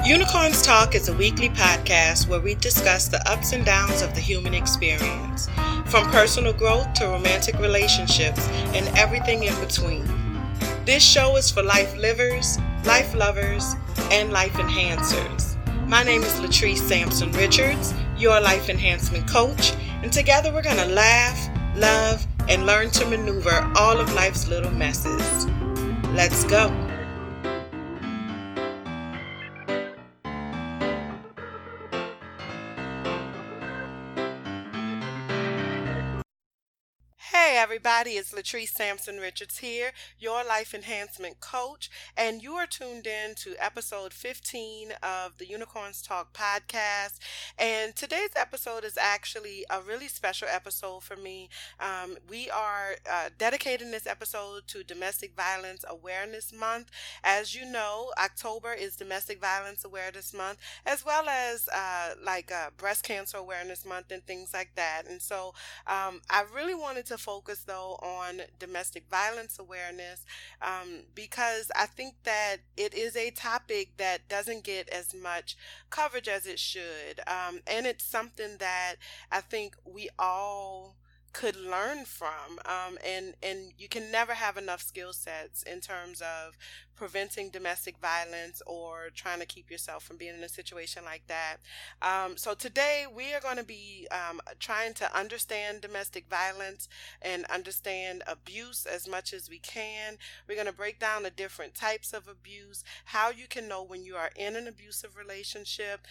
Unicorns Talk is a weekly podcast where we discuss the ups and downs of the human experience, from personal growth to romantic relationships and everything in between. This show is for life livers, life lovers, and life enhancers. My name is Latrice Sampson Richards, your life enhancement coach, and together we're going to laugh, love, and learn to maneuver all of life's little messes. Let's go. Hey everybody, it's Latrice Sampson Richards here, your life enhancement coach, and you are tuned in to episode 15 of the Unicorns Talk podcast. And today's episode is actually a really special episode for me. We are dedicating this episode to Domestic Violence Awareness Month. As you know, October is Domestic Violence Awareness Month, as well as Breast Cancer Awareness Month and things like that. And so I really wanted to focus though on domestic violence awareness because I think that it is a topic that doesn't get as much coverage as it should, and it's something that I think we all could learn from, and you can never have enough skill sets in terms of preventing domestic violence or trying to keep yourself from being in a situation like that. So today we are going to be trying to understand domestic violence and understand abuse as much as we can. We're going to break down the different types of abuse, how you can know when you are in an abusive relationship,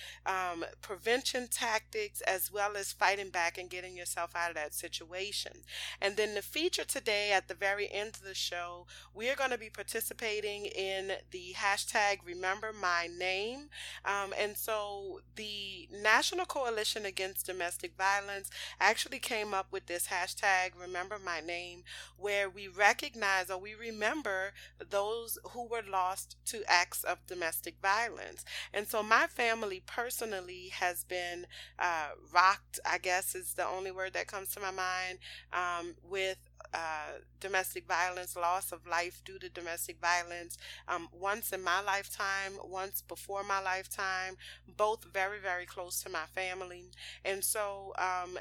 prevention tactics, as well as fighting back and getting yourself out of that situation. And then the feature today at the very end of the show, we are going to be participating in the hashtag remembermyname. And so the National Coalition Against Domestic Violence actually came up with this hashtag remembermyname, where we recognize or we remember those who were lost to acts of domestic violence. And so my family personally has been rocked, I guess is the only word that comes to my mind, with domestic violence, loss of life due to domestic violence, once in my lifetime, once before my lifetime, both very, very close to my family, and so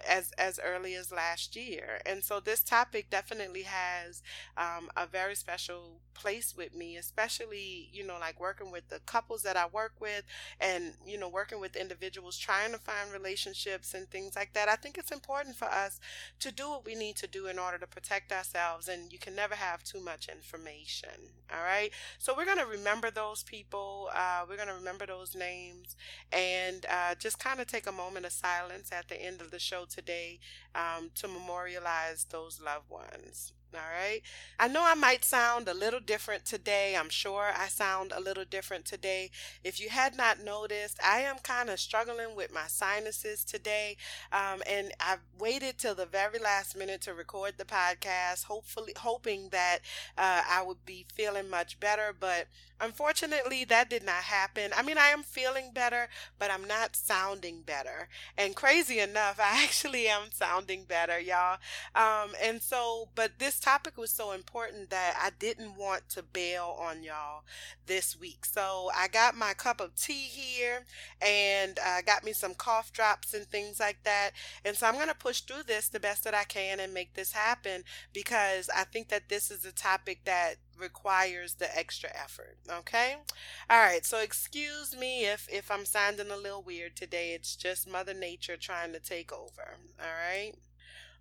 as early as last year. And so this topic definitely has a very special place with me, especially, like working with the couples that I work with, and, working with individuals trying to find relationships and things like that. I think it's important for us to do what we need to do in order to protect ourselves, and you can never have too much information. All right, so we're going to remember those people, we're going to remember those names, and just kind of take a moment of silence at the end of the show today to memorialize those loved ones. All right. I know I might sound a little different today. I'm sure I sound a little different today. If you had not noticed, I am kind of struggling with my sinuses today. And I've waited till the very last minute to record the podcast, hoping that I would be feeling much better. But unfortunately, that did not happen. I mean, I am feeling better, but I'm not sounding better. And crazy enough, I actually am sounding better, y'all. And so, but this topic was so important that I didn't want to bail on y'all this week. So I got my cup of tea here, and got me some cough drops and things like that. And so I'm going to push through this the best that I can and make this happen, because I think that this is a topic that requires the extra effort. Okay. All right. So excuse me if I'm sounding a little weird today. It's just Mother Nature trying to take over. All right.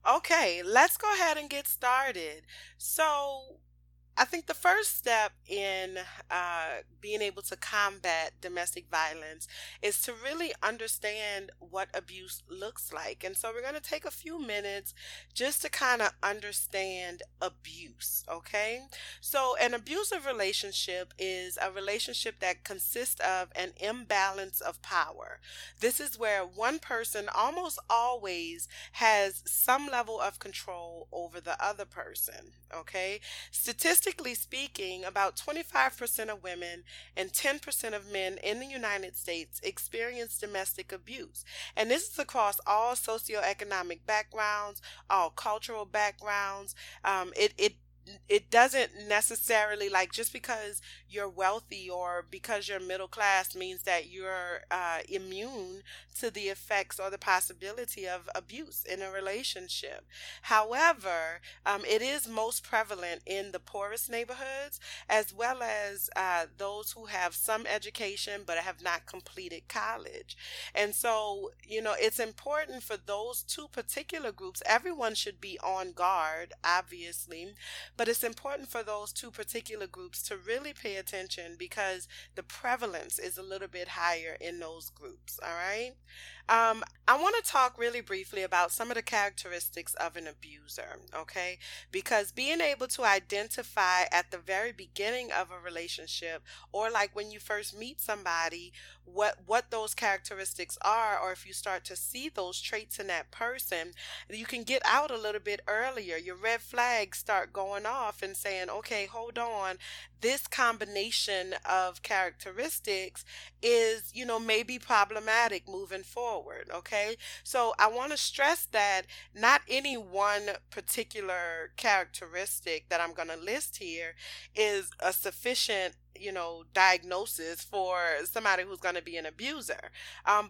Okay, let's go ahead and get started. So, I think the first step in being able to combat domestic violence is to really understand what abuse looks like. And so we're going to take a few minutes just to kind of understand abuse, okay? So an abusive relationship is a relationship that consists of an imbalance of power. This is where one person almost always has some level of control over the other person, okay? Statistically speaking, about 25% of women and 10% of men in the United States experience domestic abuse. And this is across all socioeconomic backgrounds, all cultural backgrounds. It it doesn't necessarily, like, just because you're wealthy or because you're middle class means that you're immune to the effects or the possibility of abuse in a relationship. However, it is most prevalent in the poorest neighborhoods, as well as those who have some education but have not completed college. And so, it's important for those two particular groups. Everyone should be on guard, obviously, but it's important for those two particular groups to really pay attention because the prevalence is a little bit higher in those groups. All right. I want to talk really briefly about some of the characteristics of an abuser, okay? Because being able to identify at the very beginning of a relationship, or like when you first meet somebody, what those characteristics are, or if you start to see those traits in that person, you can get out a little bit earlier. Your red flags start going off and saying, okay, hold on, this combination of characteristics is, maybe problematic moving forward. Okay. So I want to stress that not any one particular characteristic that I'm going to list here is a sufficient, diagnosis for somebody who's going to be an abuser.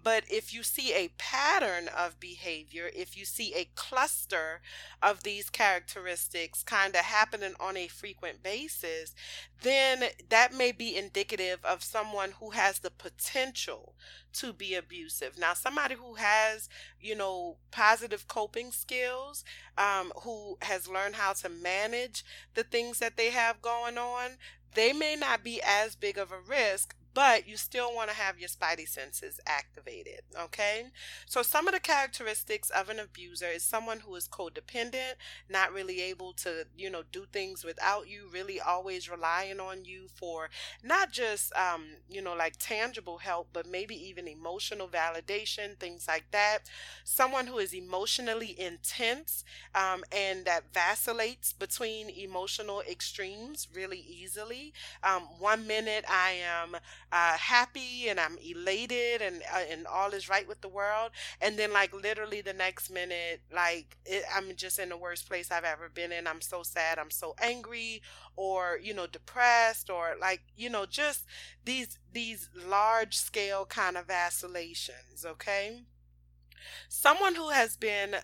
But if you see a pattern of behavior, if you see a cluster of these characteristics kind of happening on a frequent basis, then that may be indicative of someone who has the potential to be abusive. Now, somebody who has, positive coping skills, who has learned how to manage the things that they have going on, they may not be as big of a risk, but you still want to have your spidey senses activated, okay? So some of the characteristics of an abuser is someone who is codependent, not really able to, do things without you, really always relying on you for not just, like tangible help, but maybe even emotional validation, things like that. Someone who is emotionally intense, and that vacillates between emotional extremes really easily. One minute I am happy and I'm elated and all is right with the world, and then like literally the next minute, I'm just in the worst place I've ever been in. I'm so sad, I'm so angry, or depressed, or just these large scale kind of vacillations. Okay. Someone who has been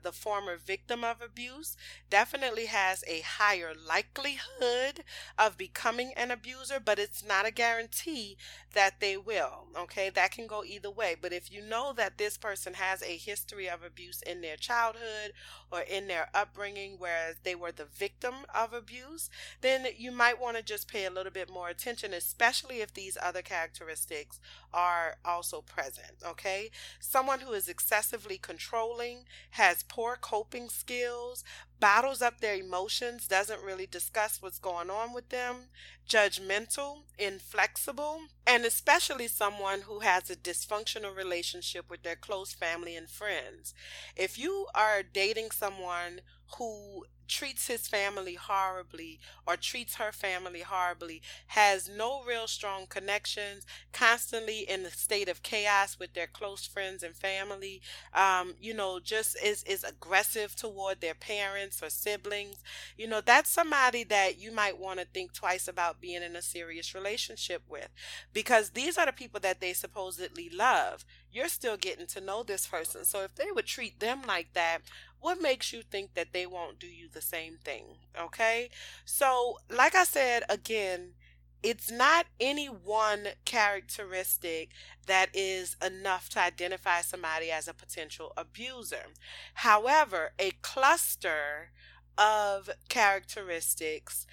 the former victim of abuse definitely has a higher likelihood of becoming an abuser, but it's not a guarantee that they will. Okay, that can go either way. But if you know that this person has a history of abuse in their childhood or in their upbringing, whereas they were the victim of abuse, then you might want to just pay a little bit more attention, especially if these other characteristics are also present. Okay, someone who is excessively controlling, has poor coping skills, bottles up their emotions, doesn't really discuss what's going on with them, judgmental, inflexible, and especially someone who has a dysfunctional relationship with their close family and friends. If you are dating someone who treats his family horribly or treats her family horribly, has no real strong connections, constantly in a state of chaos with their close friends and family, just is aggressive toward their parents or siblings, that's somebody that you might want to think twice about being in a serious relationship with, because these are the people that they supposedly love. You're still getting to know this person. So if they would treat them like that, what makes you think that they won't do you the same thing? Okay. So, like I said, again, it's not any one characteristic that is enough to identify somebody as a potential abuser. However, a cluster of characteristics,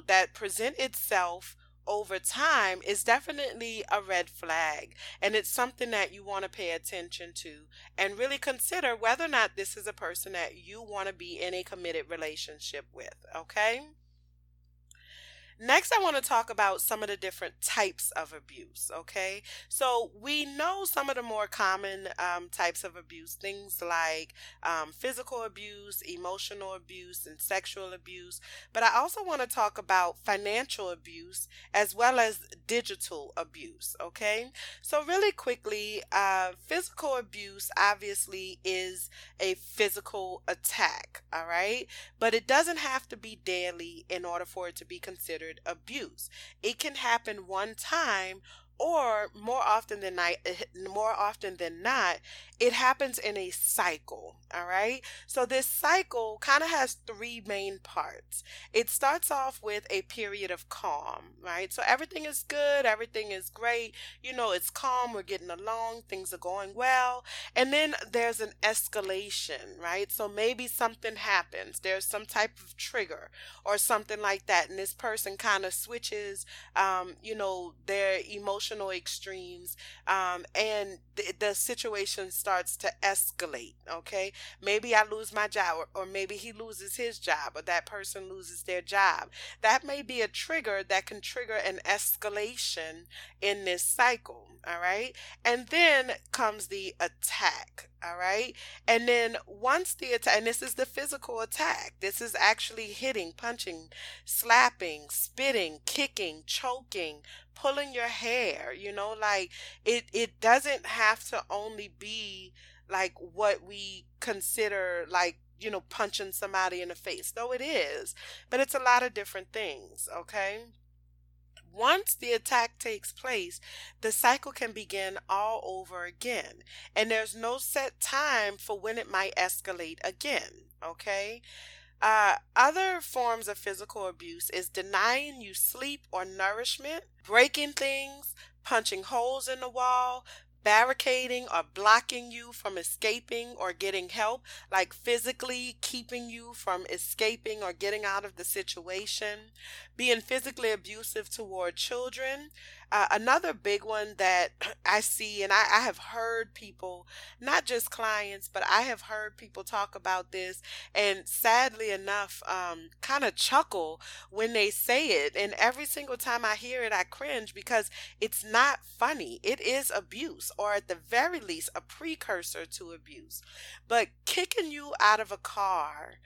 that present itself over time is definitely a red flag. And it's something that you want to pay attention to and really consider whether or not this is a person that you want to be in a committed relationship with. Okay. Next, I want to talk about some of the different types of abuse. Okay, so we know some of the more common types of abuse, things like physical abuse, emotional abuse, and sexual abuse. But I also want to talk about financial abuse as well as digital abuse. Okay, so really quickly, physical abuse obviously is a physical attack. all right? But it doesn't have to be daily in order for it to be considered abuse. It can happen one time, or more often than not, it happens in a cycle, all right? So this cycle kind of has three main parts. It starts off with a period of calm, right? So everything is good, everything is great, it's calm, we're getting along, things are going well. And then there's an escalation, right? So maybe something happens, there's some type of trigger or something like that, and this person kind of switches, their emotional extremes, and the situation starts to escalate, okay? Maybe I lose my job, or maybe he loses his job, or that person loses their job. That may be a trigger that can trigger an escalation in this cycle, all right? And then comes the attack, all right? And then once the attack, and this is the physical attack, this is actually hitting, punching, slapping, spitting, kicking, choking, pulling your hair, like it doesn't have to only be like what we consider like punching somebody in the face, though it is, but it's a lot of different things, okay? Once the attack takes place, the cycle can begin all over again, and there's no set time for when it might escalate again, okay? Other forms of physical abuse is denying you sleep or nourishment, breaking things, punching holes in the wall, barricading or blocking you from escaping or getting help, like physically keeping you from escaping or getting out of the situation, being physically abusive toward children. Another big one that I see, and I have heard people, not just clients, but I have heard people talk about this, and sadly enough, kind of chuckle when they say it. And every single time I hear it, I cringe because it's not funny. It is abuse, or at the very least, a precursor to abuse. But kicking you out of a car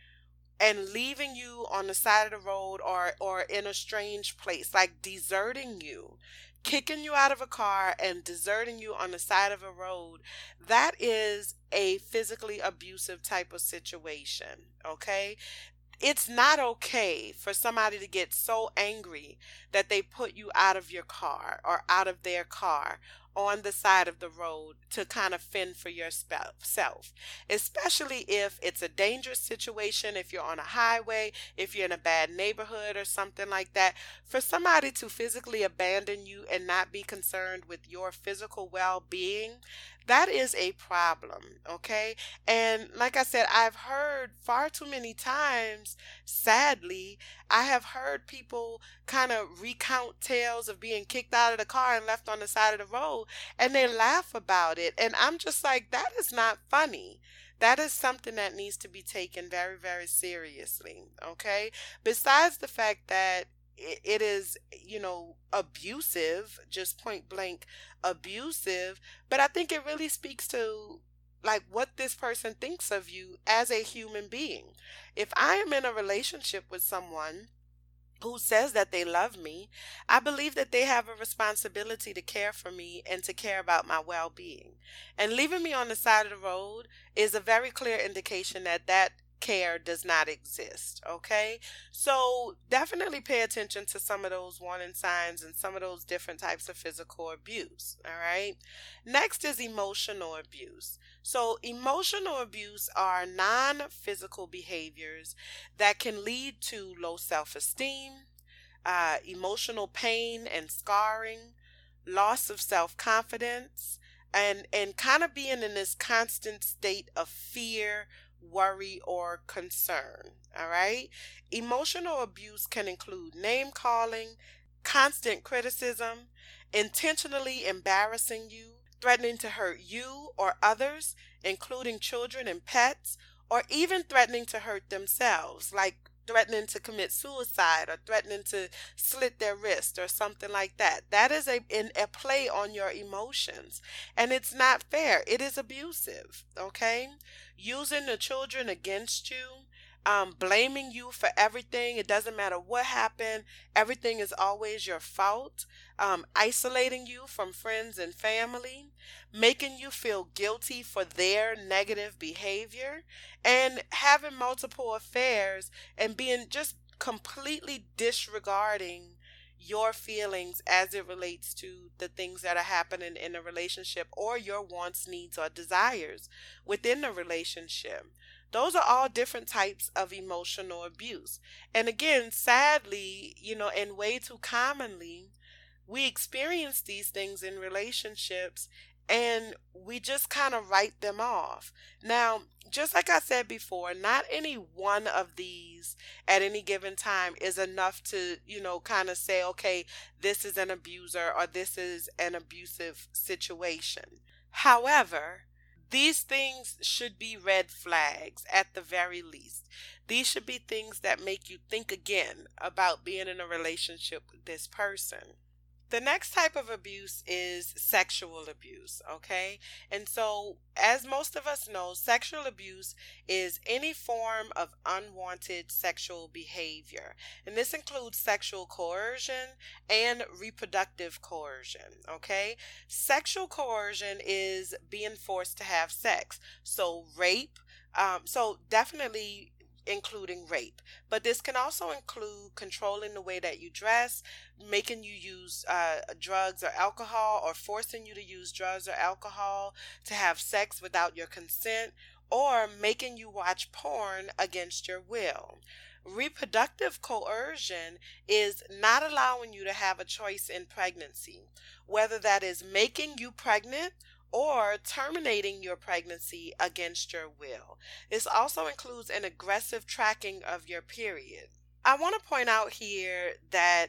and leaving you on the side of the road, or in a strange place, like deserting you, kicking you out of a car and deserting you on the side of a road, that is a physically abusive type of situation, okay? It's not okay for somebody to get so angry that they put you out of your car or out of their car on the side of the road to kind of fend for yourself, especially if it's a dangerous situation, if you're on a highway, if you're in a bad neighborhood or something like that. For somebody to physically abandon you and not be concerned with your physical well-being, that is a problem, okay? And like I said, I've heard far too many times, sadly, I have heard people kind of recount tales of being kicked out of the car and left on the side of the road, and they laugh about it. And I'm just like, that is not funny. That is something that needs to be taken very, very seriously, okay? Besides the fact that it is, abusive, just point blank abusive, but I think it really speaks to like what this person thinks of you as a human being. If I am in a relationship with someone who says that they love me, I believe that they have a responsibility to care for me and to care about my well-being. And leaving me on the side of the road is a very clear indication that that care does not exist, okay? So definitely pay attention to some of those warning signs and some of those different types of physical abuse, all right? Next is emotional abuse. So emotional abuse are non-physical behaviors that can lead to low self-esteem, emotional pain and scarring, loss of self-confidence, and kind of being in this constant state of fear, worry, or concern. All right. Emotional abuse can include name calling, constant criticism, intentionally embarrassing you, threatening to hurt you or others, including children and pets, or even threatening to hurt themselves, like threatening to commit suicide or threatening to slit their wrist or something like that. That is a play on your emotions, and it's not fair. It is abusive, okay? Using the children against you, blaming you for everything. It doesn't matter what happened, everything is always your fault, isolating you from friends and family, making you feel guilty for their negative behavior, and having multiple affairs and being just completely disregarding your feelings as it relates to the things that are happening in a relationship or your wants, needs, or desires within the relationship. Those are all different types of emotional abuse. And again, sadly, and way too commonly, we experience these things in relationships and we just kind of write them off. Now, just like I said before, not any one of these at any given time is enough to, kind of say, okay, this is an abuser or this is an abusive situation. However, these things should be red flags at the very least. These should be things that make you think again about being in a relationship with this person. The next type of abuse is sexual abuse, okay? And so, as most of us know, sexual abuse is any form of unwanted sexual behavior. And this includes sexual coercion and reproductive coercion, okay? Sexual coercion is being forced to have sex. So, rape, so definitely including rape. But this can also include controlling the way that you dress, making you use drugs or alcohol, or forcing you to use drugs or alcohol to have sex without your consent, or making you watch porn against your will. Reproductive coercion is not allowing you to have a choice in pregnancy, whether that is making you pregnant or terminating your pregnancy against your will. This also includes an aggressive tracking of your period. I want to point out here that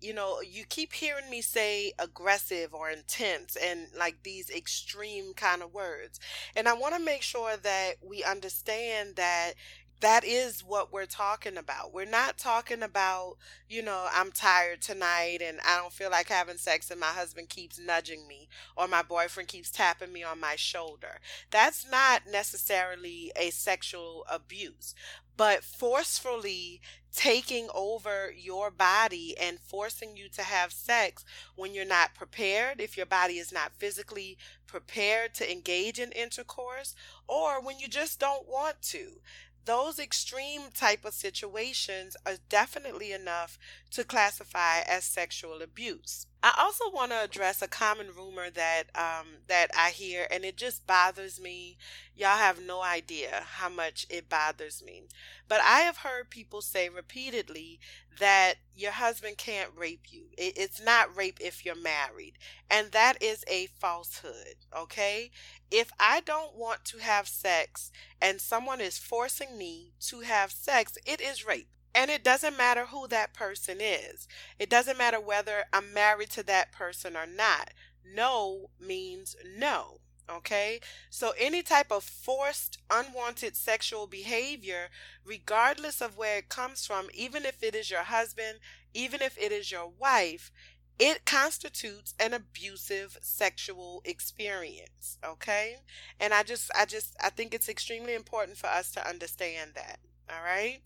you keep hearing me say aggressive or intense and like these extreme kind of words. And I want to make sure that we understand that that is what we're talking about. We're not talking about, I'm tired tonight and I don't feel like having sex and my husband keeps nudging me or my boyfriend keeps tapping me on my shoulder. That's not necessarily a sexual abuse, but forcefully taking over your body and forcing you to have sex when you're not prepared, if your body is not physically prepared to engage in intercourse, or when you just don't want to. Those extreme type of situations are definitely enough to classify as sexual abuse. I also want to address a common rumor that I hear, and it just bothers me. Y'all have no idea how much it bothers me. But I have heard people say repeatedly that your husband can't rape you. It's not rape if you're married, and that is a falsehood. Okay, if I don't want to have sex and someone is forcing me to have sex, it is rape. And it doesn't matter who that person is. It doesn't matter whether I'm married to that person or not. No means no. Okay? So any type of forced, unwanted sexual behavior, regardless of where it comes from, even if it is your husband, even if it is your wife, it constitutes an abusive sexual experience. Okay? And I think it's extremely important for us to understand that. All right?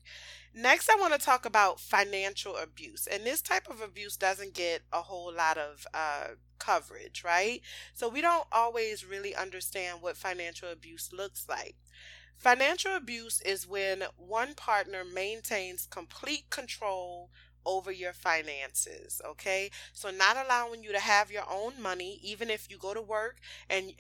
Next, I want to talk about financial abuse. And this type of abuse doesn't get a whole lot of coverage, right? So we don't always really understand what financial abuse looks like. Financial abuse is when one partner maintains complete control over your finances, okay? So not allowing you to have your own money, even if you go to work and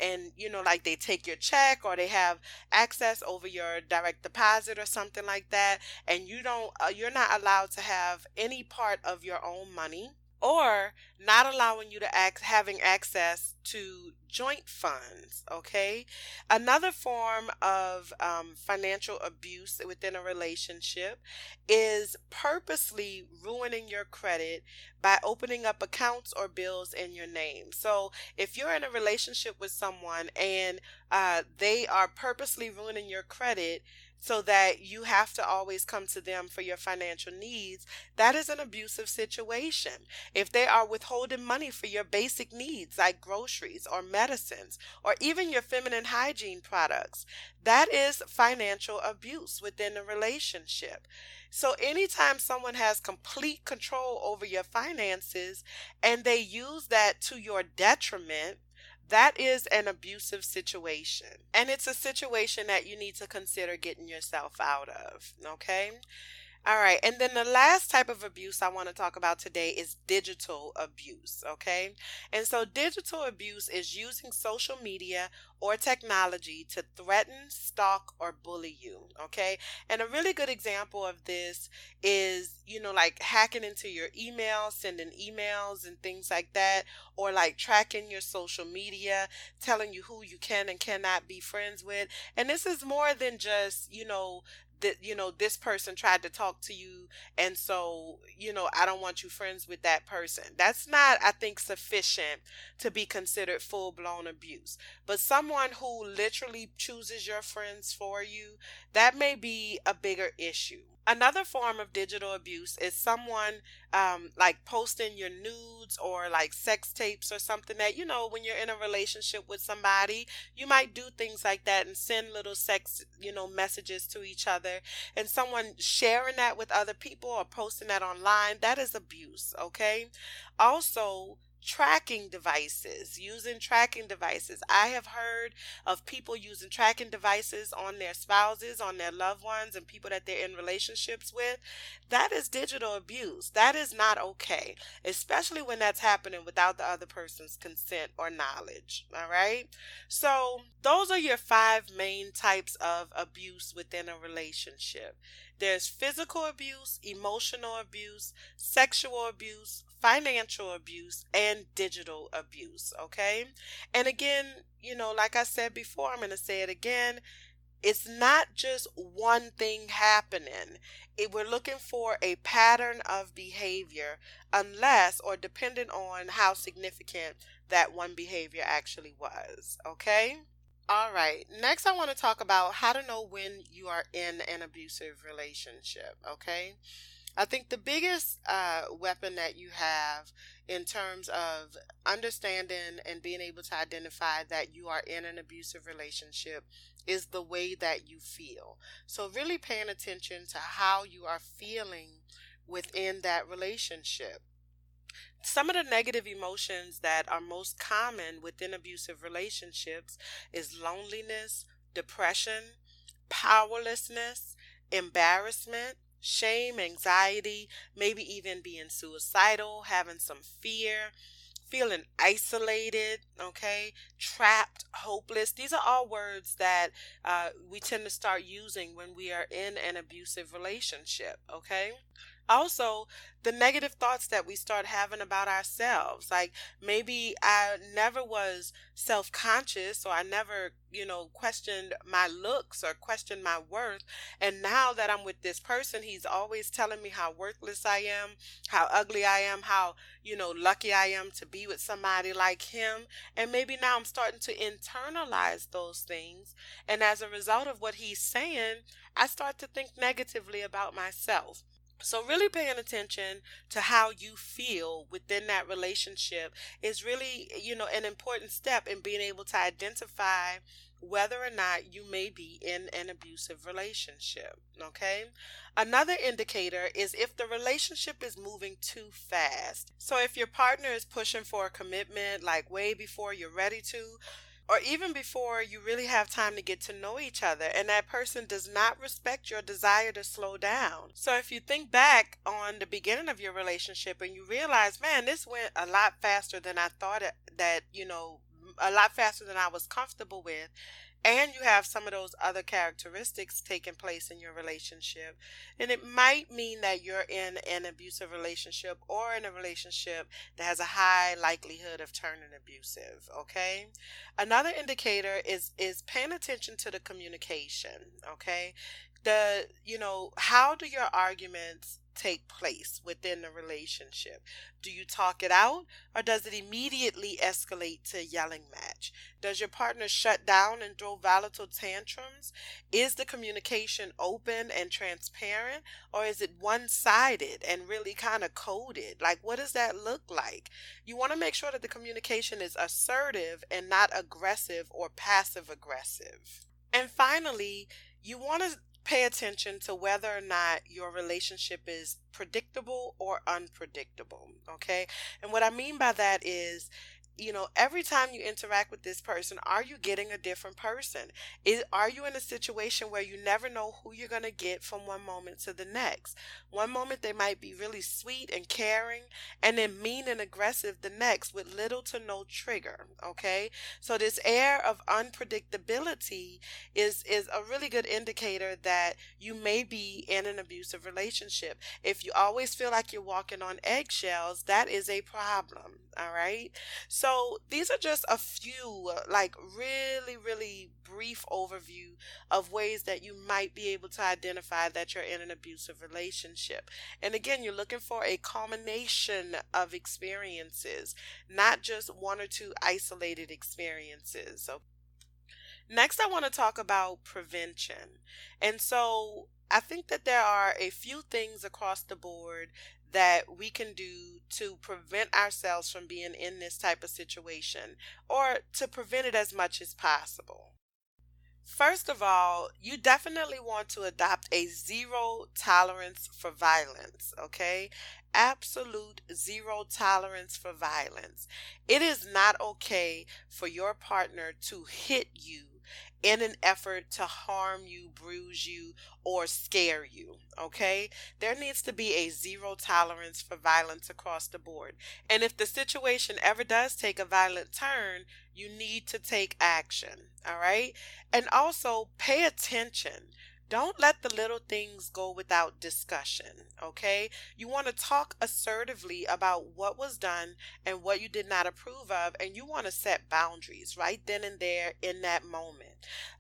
like they take your check or they have access over your direct deposit or something like that, and you're not allowed to have any part of your own money, or not allowing you to having access to joint funds. Okay, another form of financial abuse within a relationship is purposely ruining your credit by opening up accounts or bills in your name. So if you're in a relationship with someone and they are purposely ruining your credit, so that you have to always come to them for your financial needs, that is an abusive situation. If they are withholding money for your basic needs like groceries or medicines or even your feminine hygiene products, that is financial abuse within a relationship. So anytime someone has complete control over your finances and they use that to your detriment, that is an abusive situation. And it's a situation that you need to consider getting yourself out of. Okay? All right. And then the last type of abuse I want to talk about today is digital abuse. Okay. And so digital abuse is using social media or technology to threaten, stalk, or bully you. Okay. And a really good example of this is, like hacking into your email, sending emails and things like that, or like tracking your social media, telling you who you can and cannot be friends with. And this is more than just, that this person tried to talk to you, and so I don't want you friends with that person. That's not, I think, sufficient to be considered full-blown abuse. But someone who literally chooses your friends for you, that may be a bigger issue. Another form of digital abuse is someone like posting your nudes or like sex tapes or something that, when you're in a relationship with somebody, you might do things like that and send little sex, messages to each other. And someone sharing that with other people or posting that online, that is abuse, okay? Also, using tracking devices. I have heard of people using tracking devices on their spouses, on their loved ones, and people that they're in relationships with. That is digital abuse. That is not okay, especially when that's happening without the other person's consent or knowledge. All right. So, those are your 5 main types of abuse within a relationship. There's physical abuse, emotional abuse, sexual abuse, financial abuse, and digital abuse. Okay. And again, like I said before, I'm going to say it again. It's not just one thing happening. We're looking for a pattern of behavior, unless or depending on how significant that one behavior actually was. Okay? All right. Next, I want to talk about how to know when you are in an abusive relationship. Okay? I think the biggest weapon that you have in terms of understanding and being able to identify that you are in an abusive relationship is the way that you feel. So, really paying attention to how you are feeling within that relationship. Some of the negative emotions that are most common within abusive relationships is loneliness, depression, powerlessness, embarrassment, shame, anxiety, maybe even being suicidal, having some fear, feeling isolated, okay, trapped, hopeless. These are all words that we tend to start using when we are in an abusive relationship, okay? Also, the negative thoughts that we start having about ourselves. Like maybe I never was self conscious, or I never, questioned my looks or questioned my worth. And now that I'm with this person, he's always telling me how worthless I am, how ugly I am, how, lucky I am to be with somebody like him. And maybe now I'm starting to internalize those things. And as a result of what he's saying, I start to think negatively about myself. So, really paying attention to how you feel within that relationship is really, an important step in being able to identify whether or not you may be in an abusive relationship. Okay. Another indicator is if the relationship is moving too fast. So, if your partner is pushing for a commitment like way before you're ready to, or even before you really have time to get to know each other, and that person does not respect your desire to slow down. So if you think back on the beginning of your relationship and you realize, man, this went a lot faster than I thought a lot faster than I was comfortable with, and you have some of those other characteristics taking place in your relationship, and it might mean that you're in an abusive relationship or in a relationship that has a high likelihood of turning abusive. Okay. Another indicator is paying attention to the communication. Okay. How do your arguments take place within the relationship? Do you talk it out, or does it immediately escalate to a yelling match? Does your partner shut down and throw volatile tantrums? Is the communication open and transparent, or is it one-sided and really kind of coded? Like, what does that look like? You want to make sure that the communication is assertive and not aggressive or passive aggressive. And finally, you want to pay attention to whether or not your relationship is predictable or unpredictable. Okay. And what I mean by that is, every time you interact with this person, are you getting a different person? Are you in a situation where you never know who you're going to get from one moment to the next? One moment they might be really sweet and caring, and then mean and aggressive the next with little to no trigger. Okay. So this air of unpredictability is a really good indicator that you may be in an abusive relationship. If you always feel like you're walking on eggshells, that is a problem. All right. So these are just a few, like really, really brief overview of ways that you might be able to identify that you're in an abusive relationship. And again, you're looking for a culmination of experiences, not just one or two isolated experiences. So next, I want to talk about prevention. And so I think that there are a few things across the board that we can do to prevent ourselves from being in this type of situation, or to prevent it as much as possible. First of all, you definitely want to adopt a zero tolerance for violence, okay? Absolute zero tolerance for violence. It is not okay for your partner to hit you in an effort to harm you, bruise you, or scare you, okay? There needs to be a zero tolerance for violence across the board. And if the situation ever does take a violent turn, you need to take action, all right? And also pay attention. Don't let the little things go without discussion, okay? You want to talk assertively about what was done and what you did not approve of, and you want to set boundaries right then and there in that moment.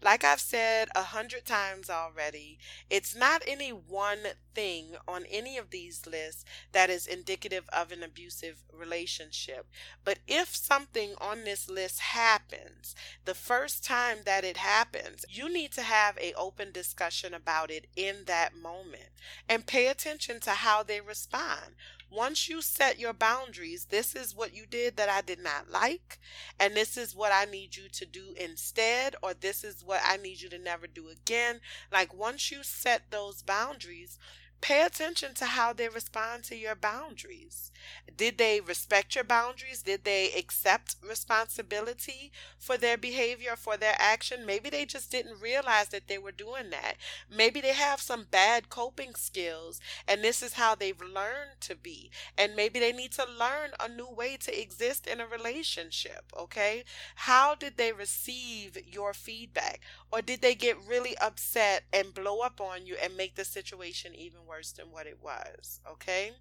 Like I've said 100 times already, it's not any one thing on any of these lists that is indicative of an abusive relationship. But if something on this list happens, the first time that it happens, you need to have an open discussion about it in that moment and pay attention to how they respond. Once you set your boundaries, this is what you did that I did not like, and this is what I need you to do instead, or this is what I need you to never do again. Like, once you set those boundaries, pay attention to how they respond to your boundaries. Did they respect your boundaries? Did they accept responsibility for their behavior, for their action? Maybe they just didn't realize that they were doing that. Maybe they have some bad coping skills, and this is how they've learned to be. And maybe they need to learn a new way to exist in a relationship, okay? How did they receive your feedback? Or did they get really upset and blow up on you and make the situation even worse than what it was, okay?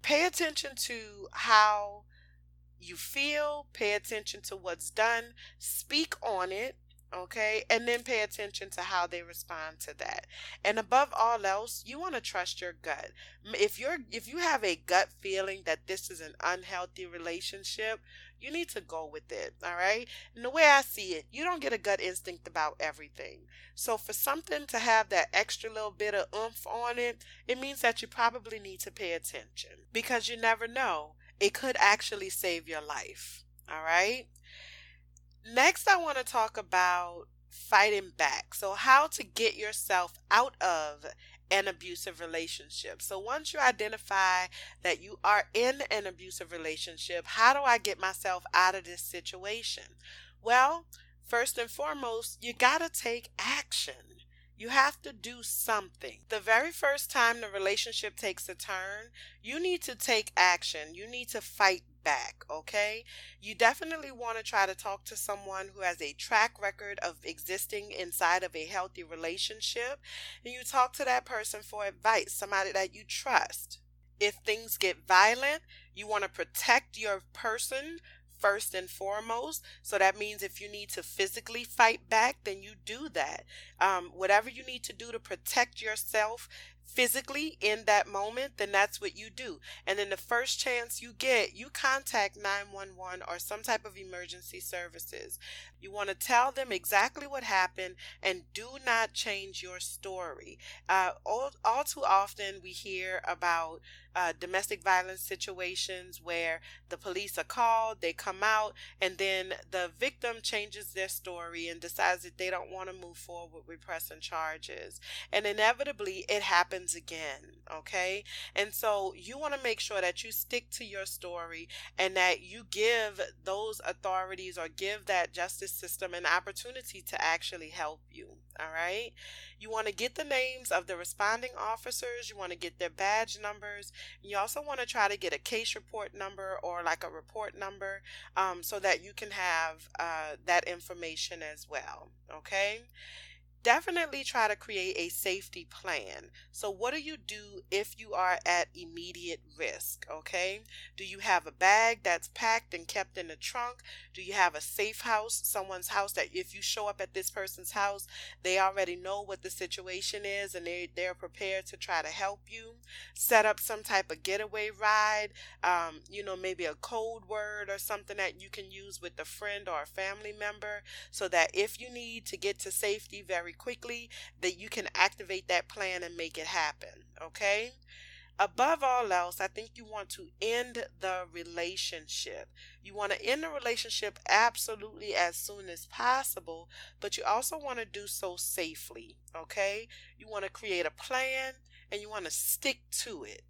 Pay attention to how you feel, pay attention to what's done, speak on it, okay? And then pay attention to how they respond to that. And above all else, you want to trust your gut. If you have a gut feeling that this is an unhealthy relationship, you need to go with it, all right? And the way I see it, you don't get a gut instinct about everything. So for something to have that extra little bit of oomph on it, it means that you probably need to pay attention, because you never know. It could actually save your life, all right? Next, I want to talk about fighting back. So how to get yourself out of an abusive relationship. So once you identify that you are in an abusive relationship, how do I get myself out of this situation? Well, first and foremost, you got to take action. You have to do something. The very first time the relationship takes a turn, you need to take action. You need to fight back, okay? You definitely want to try to talk to someone who has a track record of existing inside of a healthy relationship, and you talk to that person for advice, somebody that you trust. If things get violent, you want to protect your person first and foremost. So that means if you need to physically fight back, then you do that. Whatever you need to do to protect yourself physically in that moment, then that's what you do. And then the first chance you get, you contact 911 or some type of emergency services. You want to tell them exactly what happened and do not change your story. All too often, we hear about domestic violence situations where the police are called, they come out, and then the victim changes their story and decides that they don't want to move forward with pressing charges. And inevitably, it happens again. Okay. And so you want to make sure that you stick to your story and that you give those authorities or give that justice system an opportunity to actually help you. All right. You want to get the names of the responding officers. You want to get their badge numbers. You also want to try to get a case report number or like a report number, so that you can have that information as well. Okay. Definitely try to create a safety plan. So, what do you do if you are at immediate risk? Okay. Do you have a bag that's packed and kept in the trunk? Do you have a safe house, someone's house that if you show up at this person's house, they already know what the situation is and they're prepared to try to help you? Set up some type of getaway ride, maybe a code word or something that you can use with a friend or a family member so that if you need to get to safety very quickly, that you can activate that plan and make it happen. Okay. Above all else, I think you want to end the relationship. You want to end the relationship absolutely as soon as possible, but you also want to do so safely. Okay. You want to create a plan and you want to stick to it.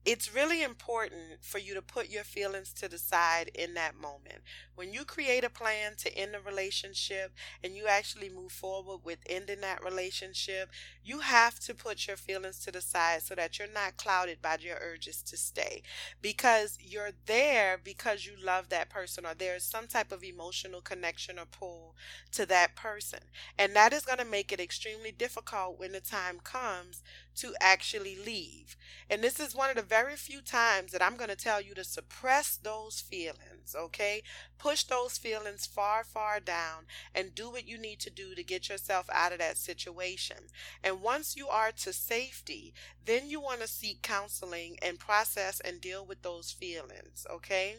It's really important for you to put your feelings to the side in that moment. When you create a plan to end the relationship and you actually move forward with ending that relationship, you have to put your feelings to the side so that you're not clouded by your urges to stay. Because you're there because you love that person or there's some type of emotional connection or pull to that person. And that is going to make it extremely difficult when the time comes to actually leave. And this is one of the very few times that I'm going to tell you to suppress those feelings, okay? Push those feelings far, far down and do what you need to do to get yourself out of that situation. And once you are to safety, then you want to seek counseling and process and deal with those feelings, okay?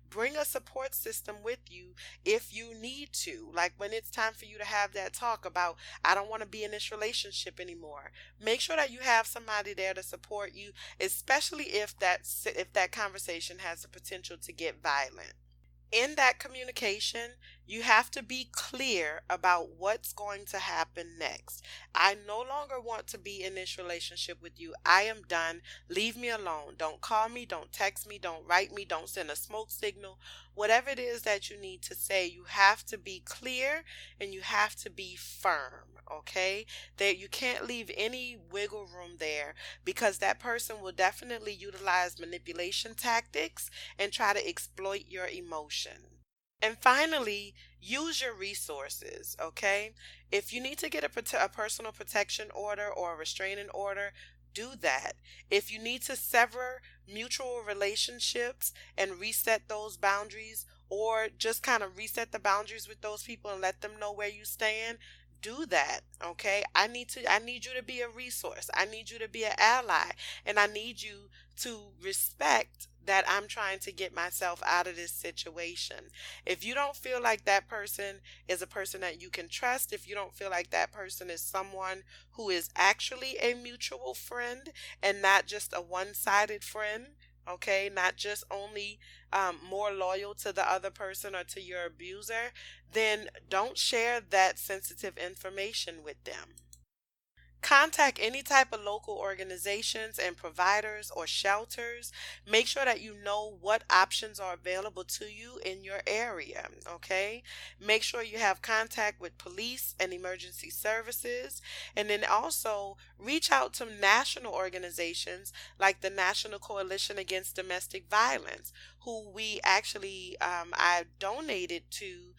Bring a support system with you if you need to. Like when it's time for you to have that talk about, I don't want to be in this relationship anymore. Make sure that you have somebody there to support you, especially if that conversation has the potential to get violent. In that communication, you have to be clear about what's going to happen next. I no longer want to be in this relationship with you. I am done. Leave me alone. Don't call me. Don't text me. Don't write me. Don't send a smoke signal. Whatever it is that you need to say, you have to be clear and you have to be firm. Okay? That you can't leave any wiggle room there because that person will definitely utilize manipulation tactics and try to exploit your emotion. And finally, use your resources, okay? If you need to get a personal protection order or a restraining order, do that. If you need to sever mutual relationships and reset those boundaries, or just kind of reset the boundaries with those people and let them know where you stand, do that. Okay. I need you to be a resource. I need you to be an ally, and I need you to respect that I'm trying to get myself out of this situation. If you don't feel like that person is a person that you can trust, if you don't feel like that person is someone who is actually a mutual friend and not just a one-sided friend, okay, not just only more loyal to the other person or to your abuser, then don't share that sensitive information with them. Contact any type of local organizations and providers or shelters. Make sure that you know what options are available to you in your area, okay? Make sure you have contact with police and emergency services. And then also reach out to national organizations like the National Coalition Against Domestic Violence, who we actually I donated to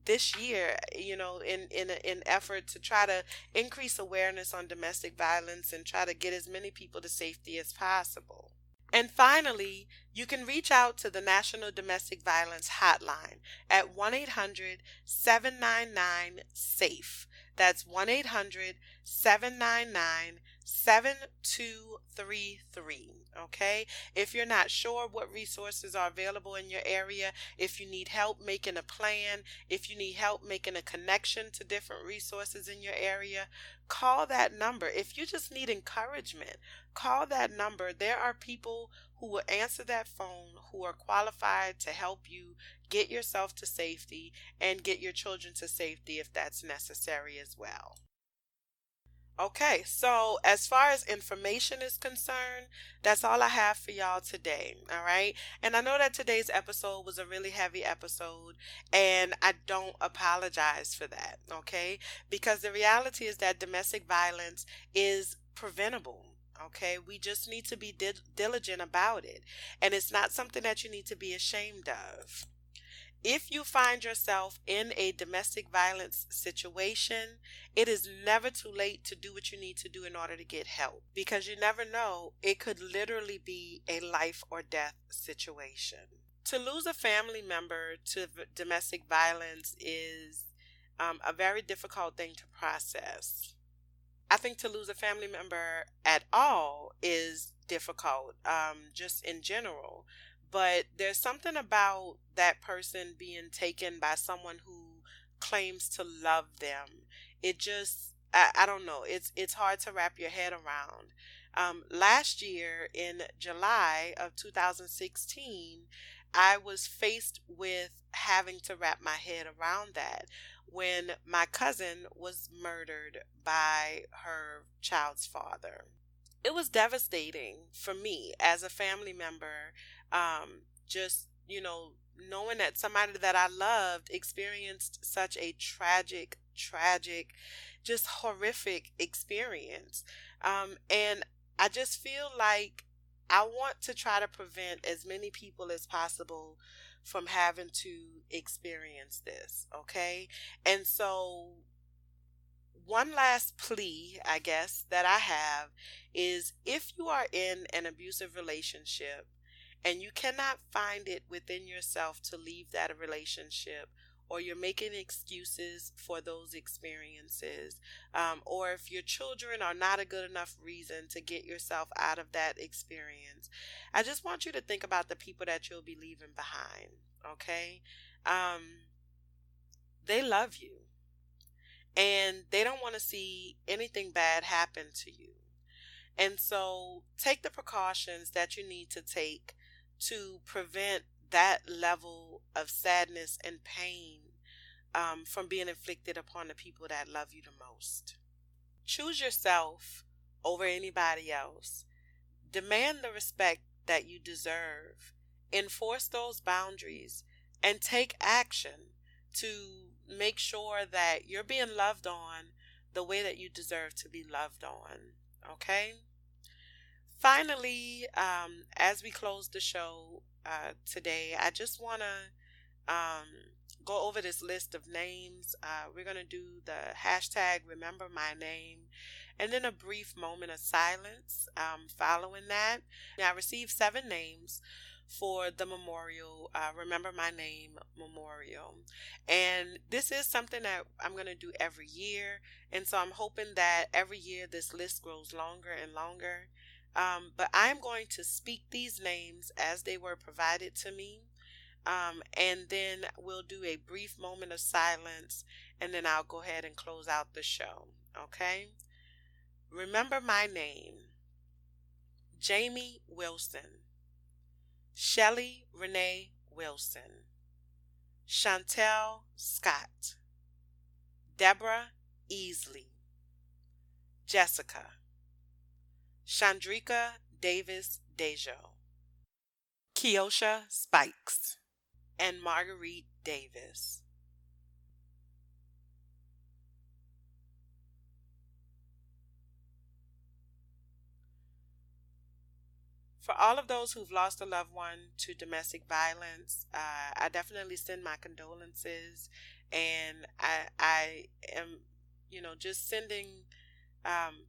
this year, in an effort to try to increase awareness on domestic violence and try to get as many people to safety as possible. And finally, you can reach out to the National Domestic Violence Hotline at 1-800-799-SAFE. That's 1-800-799 7233. Okay. If you're not sure what resources are available in your area, if you need help making a plan, if you need help making a connection to different resources in your area, call that number. If you just need encouragement, call that number. There are people who will answer that phone who are qualified to help you get yourself to safety and get your children to safety if that's necessary as well. Okay, so as far as information is concerned, that's all I have for y'all today. All right. And I know that today's episode was a really heavy episode, and I don't apologize for that. Okay. Because the reality is that domestic violence is preventable. Okay. We just need to be diligent about it. And it's not something that you need to be ashamed of. If you find yourself in a domestic violence situation, it is never too late to do what you need to do in order to get help, because you never know, it could literally be a life or death situation. To lose a family member to domestic violence is a very difficult thing to process. I think to lose a family member at all is difficult, just in general. But there's something about that person being taken by someone who claims to love them. It just, I don't know. It's hard to wrap your head around. Last year in July of 2016, I was faced with having to wrap my head around that when my cousin was murdered by her child's father. It was devastating for me as a family member. Just, knowing that somebody that I loved experienced such a tragic, just horrific experience. And I just feel like I want to try to prevent as many people as possible from having to experience this. Okay. And so one last plea, I guess, that I have is, if you are in an abusive relationship and you cannot find it within yourself to leave that relationship, or you're making excuses for those experiences, or if your children are not a good enough reason to get yourself out of that experience, I just want you to think about the people that you'll be leaving behind. Okay. They love you, and they don't want to see anything bad happen to you. And so take the precautions that you need to take to prevent that level of sadness and pain from being inflicted upon the people that love you the most. Choose yourself over anybody else. Demand the respect that you deserve. Enforce those boundaries and take action to make sure that you're being loved on the way that you deserve to be loved on. Okay? Finally, as we close the show today, I just want to go over this list of names. We're going to do the hashtag remembermyname, and then a brief moment of silence following that. Now, I received 7 names for the memorial, Remember My Name Memorial. And this is something that I'm going to do every year. And so I'm hoping that every year this list grows longer and longer. But I'm going to speak these names as they were provided to me. And then we'll do a brief moment of silence, and then I'll go ahead and close out the show. Okay? Remember my name: Jamie Wilson, Shelly Renee Wilson, Chantel Scott, Deborah Easley, Jessica, Chandrika Davis Dejo, Keosha Spikes, and Marguerite Davis. For all of those who've lost a loved one to domestic violence, I definitely send my condolences, and I am, just sending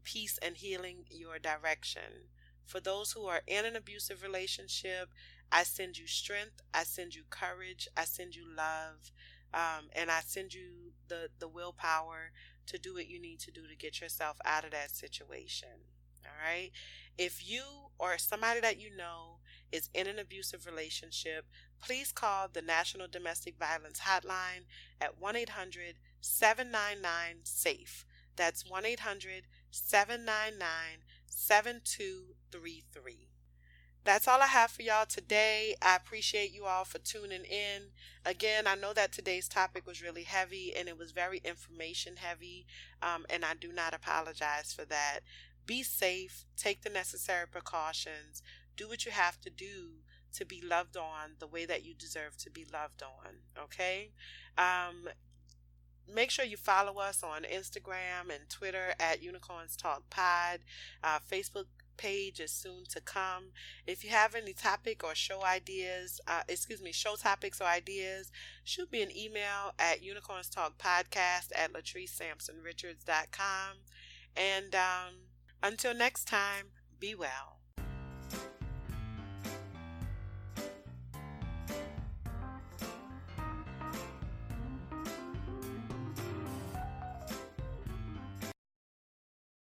peace and healing your direction. For those who are in an abusive relationship, I send you strength, I send you courage, I send you love, and I send you the willpower to do what you need to do to get yourself out of that situation. All right. If you or somebody that you know is in an abusive relationship, please call the National Domestic Violence Hotline at 1-800-799-SAFE. That's 1-800-799-7233. That's all I have for y'all today. I appreciate you all for tuning in. Again, I know that today's topic was really heavy and it was very information heavy, and I do not apologize for that. Be safe, take the necessary precautions, do what you have to do to be loved on the way that you deserve to be loved on, okay? Make sure you follow us on Instagram and Twitter at Unicorns Talk Pod. Facebook page is soon to come. If you have any topic or show ideas, show topics or ideas, shoot me an email at unicornstalkpodcast@latricesampsonrichards.com. And until next time, be well.